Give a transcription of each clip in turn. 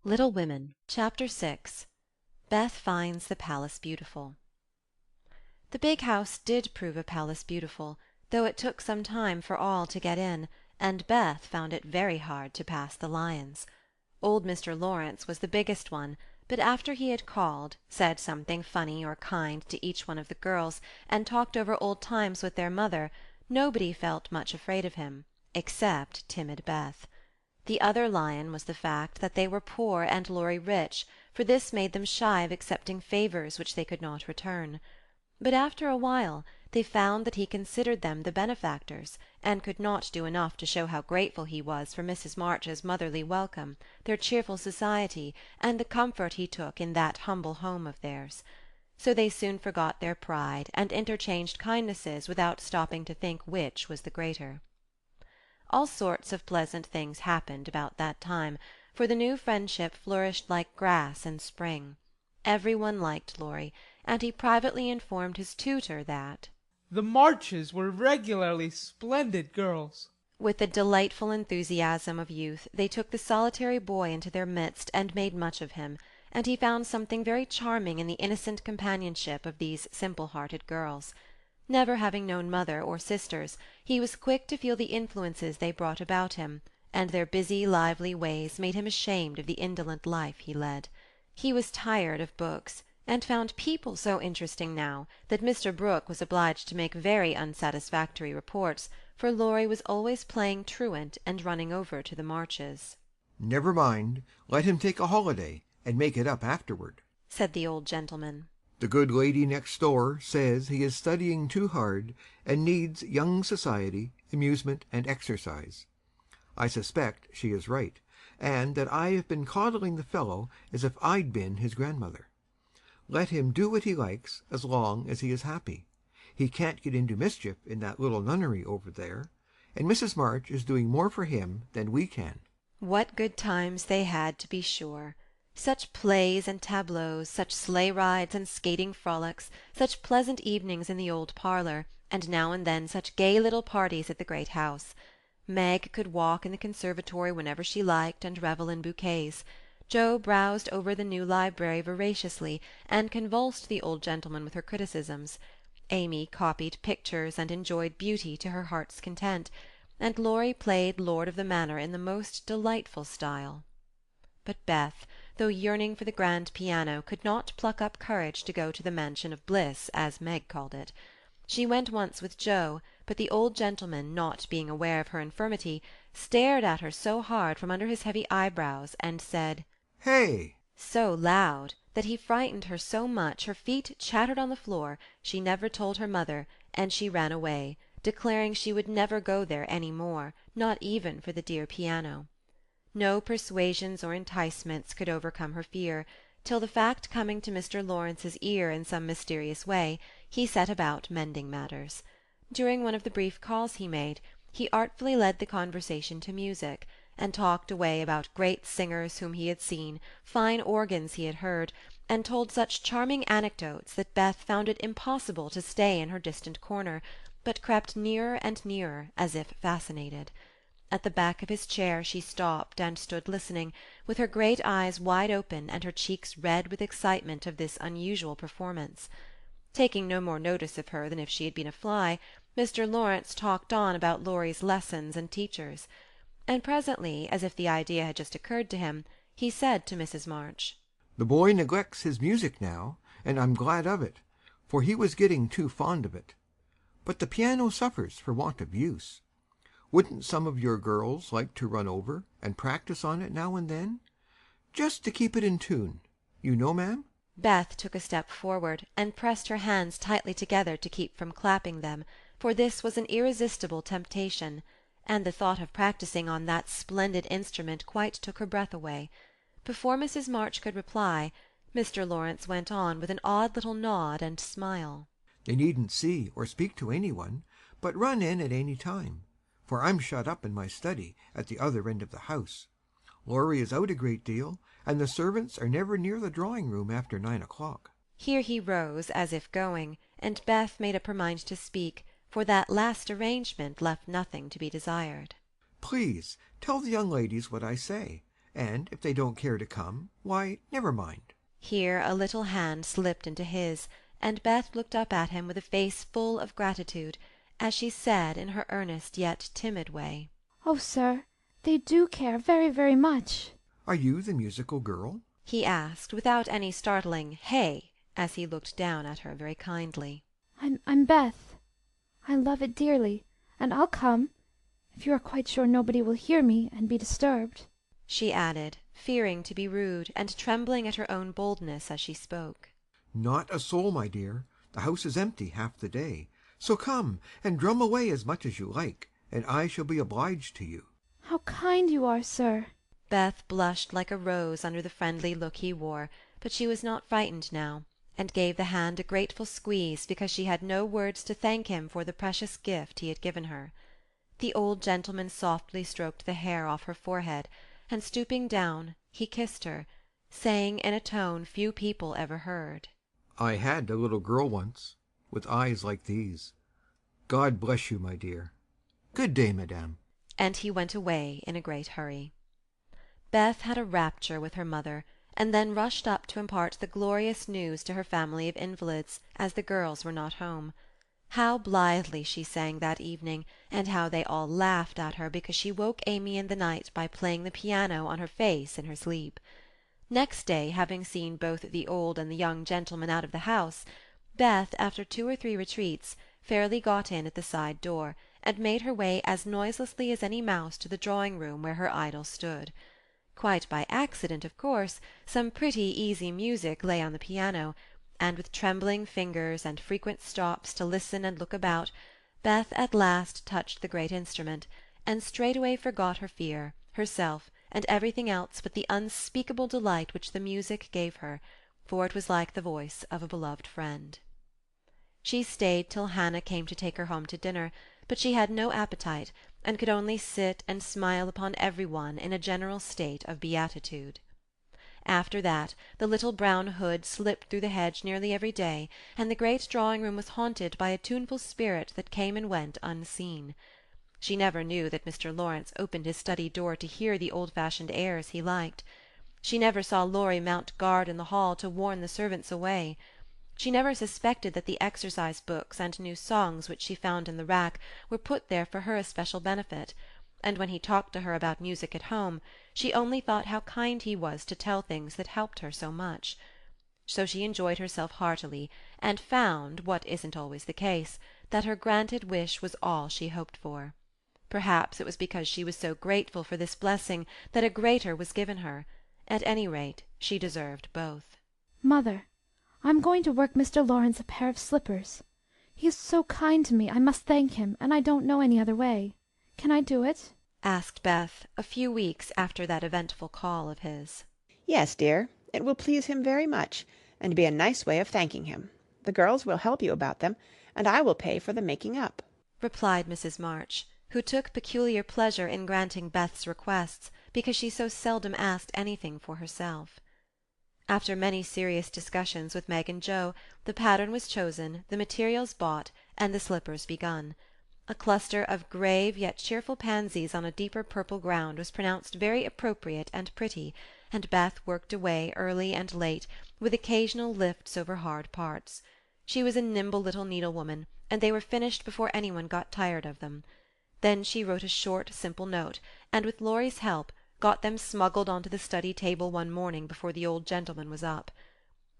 Little Women, Chapter 6. Beth Finds the Palace Beautiful. The big house did prove a palace beautiful, though it took some time for all to get in, and Beth found it very hard to pass the lions. Old Mr. Lawrence was the biggest one, but after he had called, said something funny or kind to each one of the girls, and talked over old times with their mother, nobody felt much afraid of him, except timid Beth. The other lion was the fact that they were poor and Laurie rich, for this made them shy of accepting favours which they could not return. But after a while they found that he considered them the benefactors, and could not do enough to show how grateful he was for Mrs. March's motherly welcome, their cheerful society, and the comfort he took in that humble home of theirs. So they soon forgot their pride, and interchanged kindnesses without stopping to think which was the greater. All sorts of pleasant things happened about that time, for the new friendship flourished like grass in spring. Every one liked Laurie, and he privately informed his tutor that the Marches were regularly splendid girls. With the delightful enthusiasm of youth they took the solitary boy into their midst and made much of him, and he found something very charming in the innocent companionship of these simple-hearted girls. Never having known mother or sisters, he was quick to feel the influences they brought about him, and their busy, lively ways made him ashamed of the indolent life he led. He was tired of books, and found people so interesting now that Mr. Brooke was obliged to make very unsatisfactory reports, for Laurie was always playing truant and running over to the Marches. "Never mind, let him take a holiday, and make it up afterward," said the old gentleman. "The good lady next door says he is studying too hard, and needs young society, amusement, and exercise. I suspect she is right, and that I have been coddling the fellow as if I'd been his grandmother. Let him do what he likes as long as he is happy. He can't get into mischief in that little nunnery over there, and Mrs. March is doing more for him than we can." What good times they had, to be sure! Such plays and tableaux, such sleigh-rides and skating frolics, such pleasant evenings in the old parlour, and now and then such gay little parties at the great house. Meg could walk in the conservatory whenever she liked and revel in bouquets. Jo browsed over the new library voraciously, and convulsed the old gentleman with her criticisms. Amy copied pictures and enjoyed beauty to her heart's content, and Laurie played lord of the manor in the most delightful style. But Beth, though yearning for the grand piano, could not pluck up courage to go to the mansion of bliss, as Meg called it. She went once with Jo, but the old gentleman, not being aware of her infirmity, stared at her so hard from under his heavy eyebrows, and said, "Hey!" so loud that he frightened her so much her feet chattered on the floor she never told her mother, and she ran away, declaring she would never go there any more, not even for the dear piano. No persuasions or enticements could overcome her fear, till the fact coming to Mr. Lawrence's ear in some mysterious way, he set about mending matters. During one of the brief calls he made, he artfully led the conversation to music, and talked away about great singers whom he had seen, fine organs he had heard, and told such charming anecdotes that Beth found it impossible to stay in her distant corner, but crept nearer and nearer, as if fascinated. At the back of his chair she stopped and stood listening, with her great eyes wide open and her cheeks red with excitement of this unusual performance. Taking no more notice of her than if she had been a fly, Mr. Lawrence talked on about Laurie's lessons and teachers, and presently, as if the idea had just occurred to him, he said to Mrs. March, "The boy neglects his music now, and I'm glad of it, for he was getting too fond of it. But the piano suffers for want of use. Wouldn't some of your girls like to run over and practice on it now and then? Just to keep it in tune, you know, ma'am?" Beth took a step forward, and pressed her hands tightly together to keep from clapping them, for this was an irresistible temptation, and the thought of practising on that splendid instrument quite took her breath away. Before Mrs. March could reply, Mr. Lawrence went on with an odd little nod and smile. "They needn't see or speak to anyone, but run in at any time, for I'm shut up in my study at the other end of the house. Laurie is out a great deal, and the servants are never near the drawing-room after 9 o'clock." Here he rose, as if going, and Beth made up her mind to speak, for that last arrangement left nothing to be desired. "Please tell the young ladies what I say, and if they don't care to come, why, never mind." Here a little hand slipped into his, and Beth looked up at him with a face full of gratitude, as she said in her earnest yet timid way, "Oh, sir, they do care very, very much." "Are you the musical girl?" he asked, without any startling "Hey," as he looked down at her very kindly. I'm Beth. I love it dearly, and I'll come, if you are quite sure nobody will hear me and be disturbed," she added, fearing to be rude, and trembling at her own boldness as she spoke. "Not a soul, my dear. The house is empty half the day. So come and drum away as much as you like, and I shall be obliged to you." "How kind you are, sir." Beth blushed like a rose under the friendly look he wore, but she was not frightened now, and gave the hand a grateful squeeze because she had no words to thank him for the precious gift he had given her. The old gentleman softly stroked the hair off her forehead, and stooping down, he kissed her, saying in a tone few people ever heard, "I had a little girl once, with eyes like these. God bless you, my dear. Good day, madame." And he went away in a great hurry. Beth had a rapture with her mother, and then rushed up to impart the glorious news to her family of invalids, as the girls were not home. How blithely she sang that evening, and how they all laughed at her because she woke Amy in the night by playing the piano on her face in her sleep. Next day, having seen both the old and the young gentlemen out of the house, Beth, after 2 or 3 retreats, fairly got in at the side door, and made her way as noiselessly as any mouse to the drawing-room where her idol stood. Quite by accident, of course, some pretty easy music lay on the piano, and with trembling fingers and frequent stops to listen and look about, Beth at last touched the great instrument, and straightway forgot her fear, herself, and everything else but the unspeakable delight which the music gave her, for it was like the voice of a beloved friend. She stayed till Hannah came to take her home to dinner, but she had no appetite, and could only sit and smile upon every one in a general state of beatitude. After that, the little brown hood slipped through the hedge nearly every day, and the great drawing-room was haunted by a tuneful spirit that came and went unseen. She never knew that Mr. Lawrence opened his study door to hear the old-fashioned airs he liked. She never saw Laurie mount guard in the hall to warn the servants away. She never suspected that the exercise books and new songs which she found in the rack were put there for her especial benefit, and when he talked to her about music at home, she only thought how kind he was to tell things that helped her so much. So she enjoyed herself heartily, and found, what isn't always the case, that her granted wish was all she hoped for. Perhaps it was because she was so grateful for this blessing that a greater was given her. At any rate, she deserved both. "Mother, I'm going to work Mr. Lawrence a pair of slippers. He is so kind to me, I must thank him, and I don't know any other way. Can I do it?" asked Beth, a few weeks after that eventful call of his. "Yes, dear, it will please him very much, and be a nice way of thanking him. The girls will help you about them, and I will pay for the making up," replied Mrs. March, who took peculiar pleasure in granting Beth's requests, because she so seldom asked anything for herself. After many serious discussions with Meg and Joe, the pattern was chosen, the materials bought, and the slippers begun. A cluster of grave yet cheerful pansies on a deeper purple ground was pronounced very appropriate and pretty, and Beth worked away early and late, with occasional lifts over hard parts. She was a nimble little needlewoman, and they were finished before anyone got tired of them. Then she wrote a short, simple note, and with Laurie's help got them smuggled onto the study table one morning before the old gentleman was up.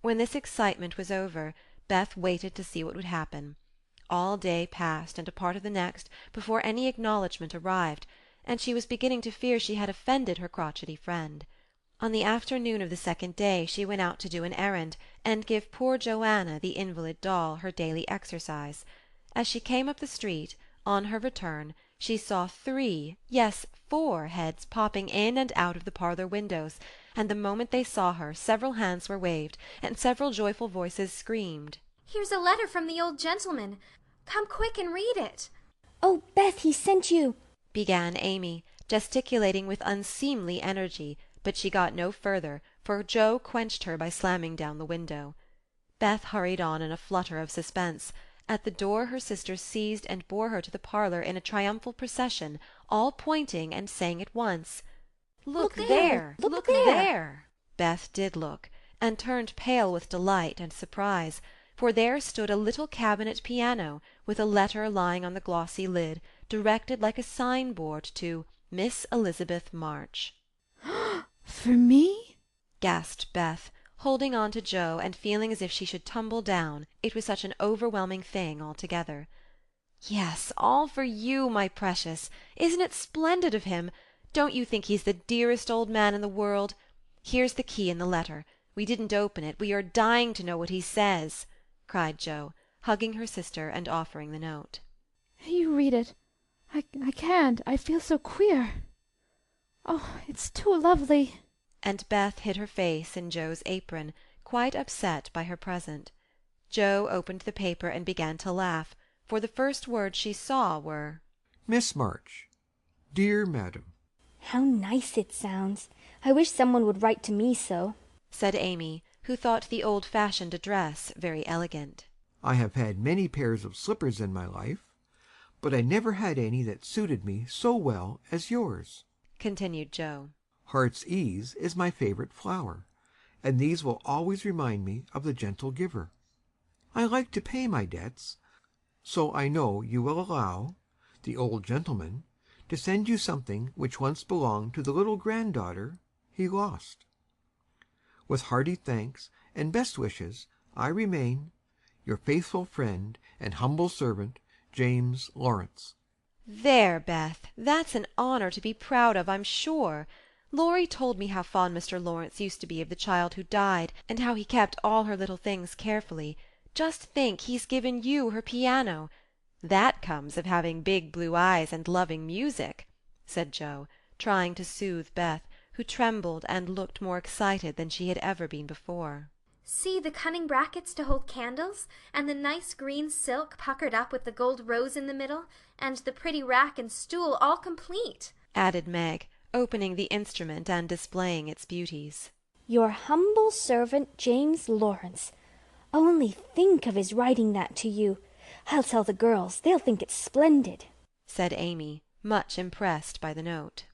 When this excitement was over, Beth waited to see what would happen. All day passed, and a part of the next, before any acknowledgment arrived, and she was beginning to fear she had offended her crotchety friend. On the afternoon of the second day she went out to do an errand, and give poor Joanna, the invalid doll, her daily exercise. As she came up the street, on her return, she saw 3, yes, 4 heads popping in and out of the parlour windows, and the moment they saw her, several hands were waved, and several joyful voices screamed, "Here's a letter from the old gentleman. Come quick and read it." "Oh, Beth, he sent you," began Amy, gesticulating with unseemly energy, but she got no further, for Joe quenched her by slamming down the window. Beth hurried on in a flutter of suspense. At the door her sisters seized and bore her to the parlour in a triumphal procession, all pointing and saying at once, Look there! Look there!" Beth did look, and turned pale with delight and surprise, for there stood a little cabinet piano, with a letter lying on the glossy lid, directed like a sign-board to Miss Elizabeth March. For me? Gasped Beth, holding on to Joe and feeling as if she should tumble down, it was such an overwhelming thing altogether. "Yes, all for you, my precious. Isn't it splendid of him? Don't you think he's the dearest old man in the world? Here's the key in the letter. We didn't open it. We are dying to know what he says," cried Joe, hugging her sister and offering the note. You read it. I can't. I feel so queer. Oh, it's too lovely. And Beth hid her face in Joe's apron, quite upset by her present. Joe opened the paper and began to laugh, for the first words she saw were, Miss March, dear Madam. How nice it sounds. I wish someone would write to me so, said Amy, who thought the old-fashioned address very elegant. I have had many pairs of slippers in my life, but I never had any that suited me so well as yours, continued Joe. Heart's ease is my favorite flower, and these will always remind me of the gentle giver. I like to pay my debts, so I know you will allow the old gentleman to send you something which once belonged to the little granddaughter he lost. With hearty thanks and best wishes, I remain your faithful friend and humble servant, James Lawrence. There, Beth, that's an honour to be proud of, I'm sure. Laurie told me how fond Mr. Lawrence used to be of the child who died, and how he kept all her little things carefully. Just think, he's given you her piano. That comes of having big blue eyes and loving music, said Joe, trying to soothe Beth, who trembled and looked more excited than she had ever been before. See the cunning brackets to hold candles, and the nice green silk puckered up with the gold rose in the middle, and the pretty rack and stool all complete, added Meg, opening the instrument and displaying its beauties. Your humble servant, James Lawrence. Only think of his writing that to you. I'll tell the girls. They'll think it's splendid, said Amy, much impressed by the note.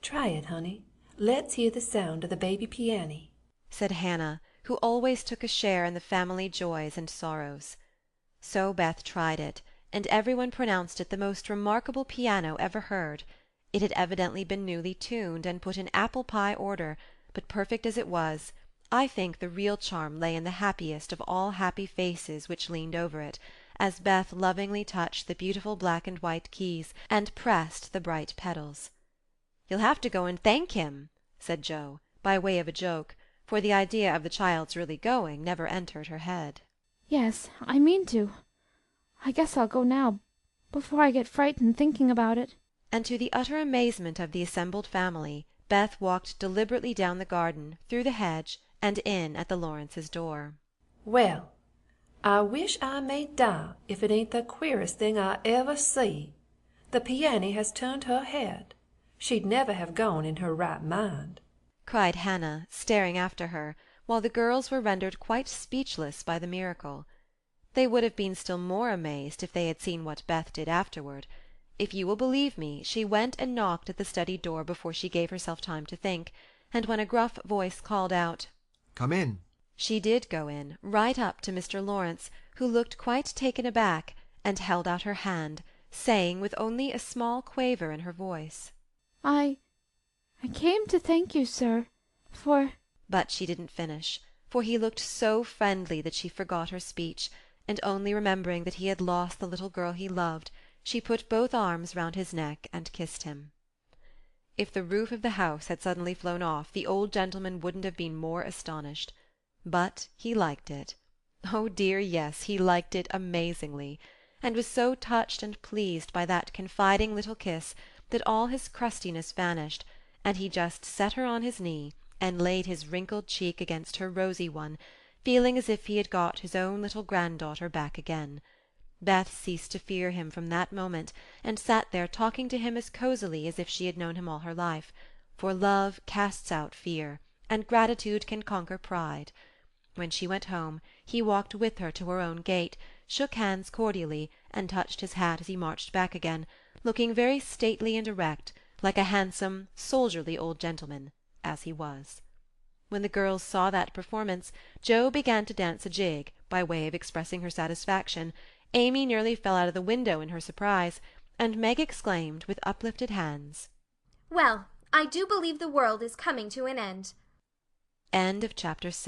Try it, honey. Let's hear the sound of the baby piano, said Hannah, who always took a share in the family joys and sorrows. So Beth tried it, and everyone pronounced it the most remarkable piano ever heard. It had evidently been newly tuned and put in apple-pie order, but perfect as it was, I think the real charm lay in the happiest of all happy faces which leaned over it, as Beth lovingly touched the beautiful black and white keys and pressed the bright pedals. "You'll have to go and thank him," said Joe, by way of a joke, for the idea of the child's really going never entered her head. Yes, I mean to. I guess I'll go now, before I get frightened thinking about it. And to the utter amazement of the assembled family, Beth walked deliberately down the garden, through the hedge, and in at the Lawrences' door. Well, I wish I may die if it ain't the queerest thing I ever see. The piano has turned her head. She'd never have gone in her right mind, cried Hannah, staring after her, while the girls were rendered quite speechless by the miracle. They would have been still more amazed if they had seen what Beth did afterward. If you will believe me, she went and knocked at the study door before she gave herself time to think, and when a gruff voice called out, Come in, she did go in, right up to Mr. Lawrence, who looked quite taken aback, and held out her hand, saying with only a small quaver in her voice, I came to thank you, sir, for—" But she didn't finish, for he looked so friendly that she forgot her speech, and only remembering that he had lost the little girl he loved, she put both arms round his neck and kissed him. If the roof of the house had suddenly flown off, the old gentleman wouldn't have been more astonished. But he liked it. Oh dear, yes, he liked it amazingly, and was so touched and pleased by that confiding little kiss that all his crustiness vanished, and he just set her on his knee and laid his wrinkled cheek against her rosy one, feeling as if he had got his own little granddaughter back again. Beth ceased to fear him from that moment, and sat there talking to him as cosily as if she had known him all her life, for love casts out fear, and gratitude can conquer pride. When she went home, he walked with her to her own gate, shook hands cordially, and touched his hat as he marched back again, looking very stately and erect, like a handsome, soldierly old gentleman, as he was. When the girls saw that performance, Jo began to dance a jig, by way of expressing her satisfaction, Amy nearly fell out of the window in her surprise, and Meg exclaimed, with uplifted hands, "Well, I do believe the world is coming to an end." End of chapter 6.